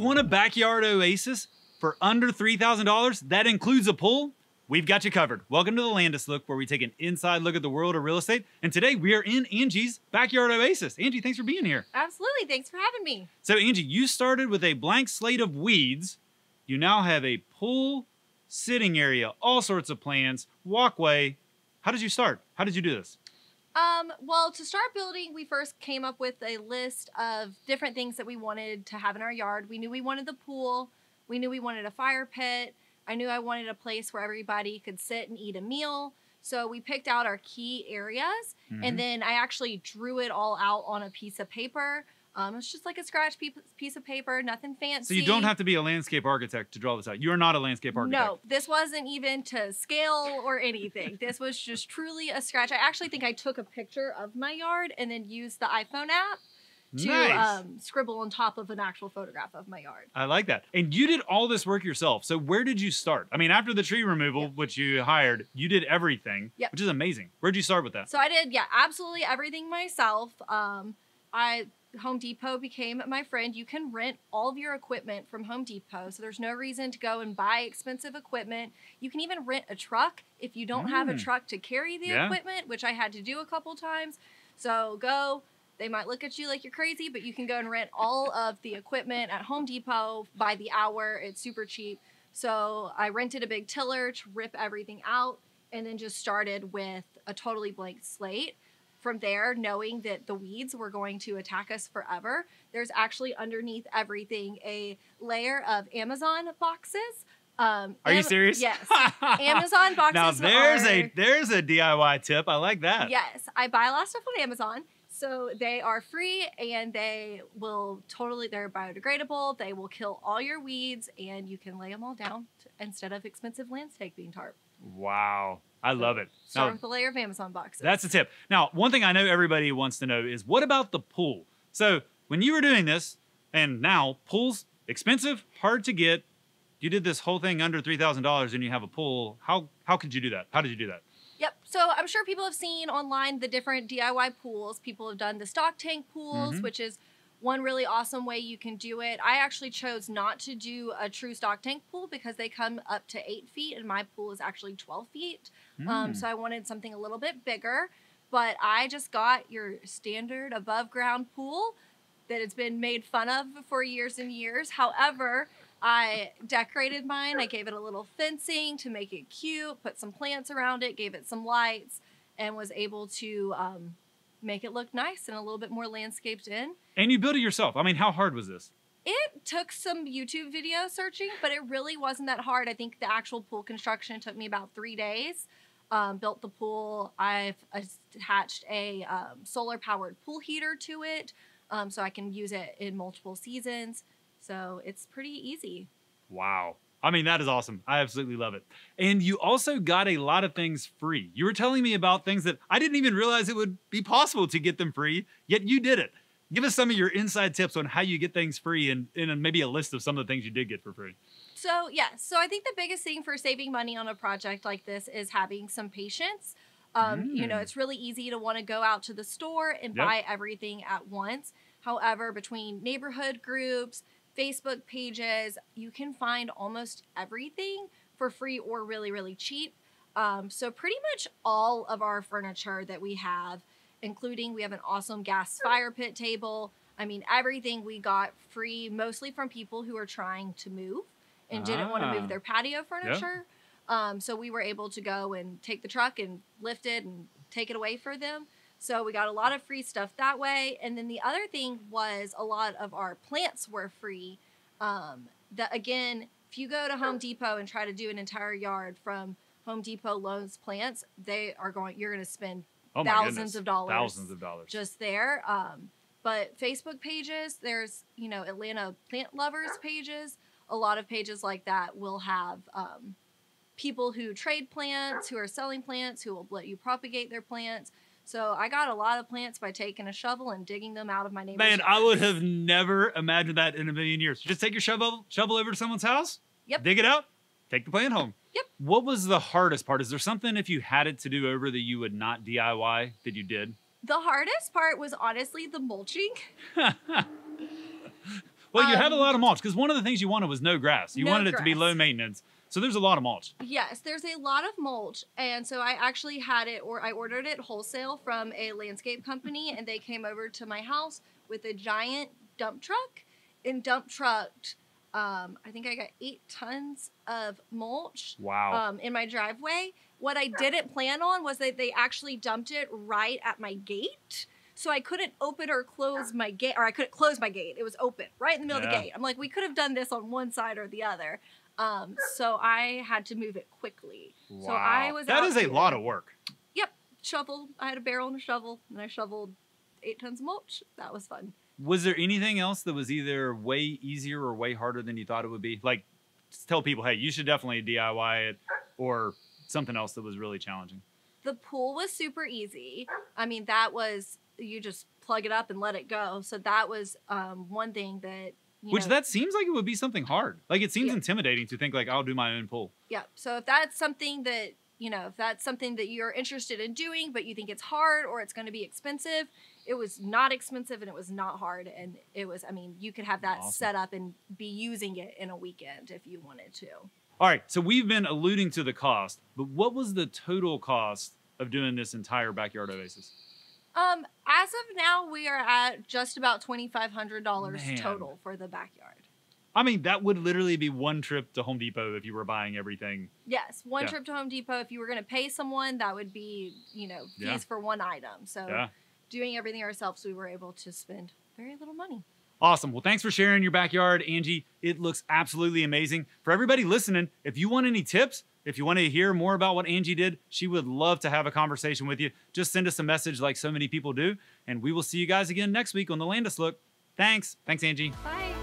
want a backyard oasis for under $3,000? That includes a pool? We've got you covered. Welcome to the LANDIS Look, where we take an inside look at the world of real estate. And today we are in Angie's backyard oasis. Angie, thanks for being here. Absolutely, thanks for having me. So Angie, you started with a blank slate of weeds. You now have a pool, sitting area, all sorts of plants, walkway. How did you start? How did you do this? Well, to start building, we first came up with a list of different things that we wanted to have in our yard. We knew we wanted the pool. We knew we wanted a fire pit. I knew I wanted a place where everybody could sit and eat a meal. So we picked out our key areas, and then I actually drew it all out on a piece of paper. It's just like a scratch piece of paper, nothing fancy. So you don't have to be a landscape architect to draw this out. You're not a landscape architect. No, this wasn't even to scale or anything. This was just truly a scratch. I actually think I took a picture of my yard and then used the iPhone app to scribble on top of an actual photograph of my yard. I like that. And you did all this work yourself. So where did you start? I mean, after the tree removal, which you hired, you did everything, which is amazing. Where'd you start with that? So I did, absolutely everything myself. Home Depot became my friend. You can rent all of your equipment from Home Depot, so there's no reason to go and buy expensive equipment. You can even rent a truck if you don't have a truck to carry the equipment, which I had to do a couple times. So go. They might look at you like you're crazy, but you can go and rent all of the equipment at Home Depot by the hour. It's super cheap. So I rented a big tiller to rip everything out, and then just started with a totally blank slate. From there, knowing that the weeds were going to attack us forever, there's actually underneath everything a layer of Amazon boxes. Are you serious? Yes. Amazon boxes. Now there's a DIY tip. I like that. Yes. I buy a lot of stuff on Amazon. So they are free, and they will they're biodegradable. They will kill all your weeds, and you can lay them all down instead of expensive landscaping tarp. Wow. I love it. Start with a layer of Amazon boxes. That's a tip. Now, one thing I know everybody wants to know is, what about the pool? So when you were doing this, and now pools, expensive, hard to get. You did this whole thing under $3,000 and you have a pool. How could you do that? How did you do that? Yep. So I'm sure people have seen online the different DIY pools. People have done the stock tank pools, which is one really awesome way you can do it. I actually chose not to do a true stock tank pool because they come up to 8 feet and my pool is actually 12 feet. So I wanted something a little bit bigger, but I just got your standard above ground pool that has been made fun of for years and years. However, I decorated mine. I gave it a little fencing to make it cute, put some plants around it, gave it some lights, and was able to make it look nice and a little bit more landscaped in. And you built it yourself. I mean, how hard was this? It took some YouTube video searching, but it really wasn't that hard. I think the actual pool construction took me about 3 days. Built the pool. I've attached a solar-powered pool heater to it, so I can use it in multiple seasons. So it's pretty easy. Wow. I mean, that is awesome. I absolutely love it. And you also got a lot of things free. You were telling me about things that I didn't even realize it would be possible to get them free, yet you did it. Give us some of your inside tips on how you get things free and maybe a list of some of the things you did get for free. So, so I think the biggest thing for saving money on a project like this is having some patience. You know, it's really easy to want to go out to the store and buy everything at once. However, between neighborhood groups, Facebook pages, you can find almost everything for free or really, really cheap. So pretty much all of our furniture that we have, including we have an awesome gas fire pit table. I mean, everything we got free, mostly from people who are trying to move and didn't want to move their patio furniture. So we were able to go and take the truck and lift it and take it away for them. So we got a lot of free stuff that way. And then the other thing was a lot of our plants were free. Again, if you go to Home Depot and try to do an entire yard from Home Depot loans plants, you're going to spend thousands of dollars just there. But Facebook pages, there's, Atlanta plant lovers pages. A lot of pages like that will have people who trade plants, who are selling plants, who will let you propagate their plants. So I got a lot of plants by taking a shovel and digging them out of my neighbor's yard. yard. I would have never imagined that in a million years. Just take your shovel over to someone's house, dig it out, take the plant home. What was the hardest part? Is there something, if you had it to do over, that you would not DIY that you did? The hardest part was honestly the mulching. Well, you have a lot of mulch because one of the things you wanted was no grass. You wanted it to be low maintenance. So there's a lot of mulch. Yes, there's a lot of mulch. And so I actually had it, or I ordered it wholesale from a landscape company, and they came over to my house with a giant dump truck and dump trucked. I think I got 8 tons of mulch. Wow. In my driveway. What I didn't plan on was that they actually dumped it right at my gate. So I couldn't open or close my gate, or I couldn't close my gate. It was open right in the middle of the gate. I'm like, we could have done this on one side or the other. So I had to move it quickly. Wow. So I was That is a lot of work. Yep. Shoveled. I had a barrel and a shovel, and I shoveled 8 tons of mulch. That was fun. Was there anything else that was either way easier or way harder than you thought it would be? Like, just tell people, hey, you should definitely DIY it, or something else that was really challenging. The pool was super easy. I mean, that was, you just plug it up and let it go. So that was one thing that, that seems like it would be something hard. Like, it seems intimidating to think, like, I'll do my own pool. Yeah. So if that's something that, if that's something that you're interested in doing, but you think it's hard or it's going to be expensive, it was not expensive and it was not hard. And it was, I mean, you could have that set up and be using it in a weekend if you wanted to. All right. So we've been alluding to the cost, but what was the total cost of doing this entire backyard oasis? As of now, we are at just about $2,500 total for the backyard. I mean, that would literally be one trip to Home Depot if you were buying everything. Yes, one trip to Home Depot. If you were going to pay someone, that would be, fees for one item. So doing everything ourselves, we were able to spend very little money. Awesome. Well, thanks for sharing your backyard, Angie. It looks absolutely amazing. For everybody listening, if you want any tips, if you want to hear more about what Angie did, she would love to have a conversation with you. Just send us a message like so many people do, and we will see you guys again next week on the LANDIS Look. Thanks. Thanks, Angie. Bye.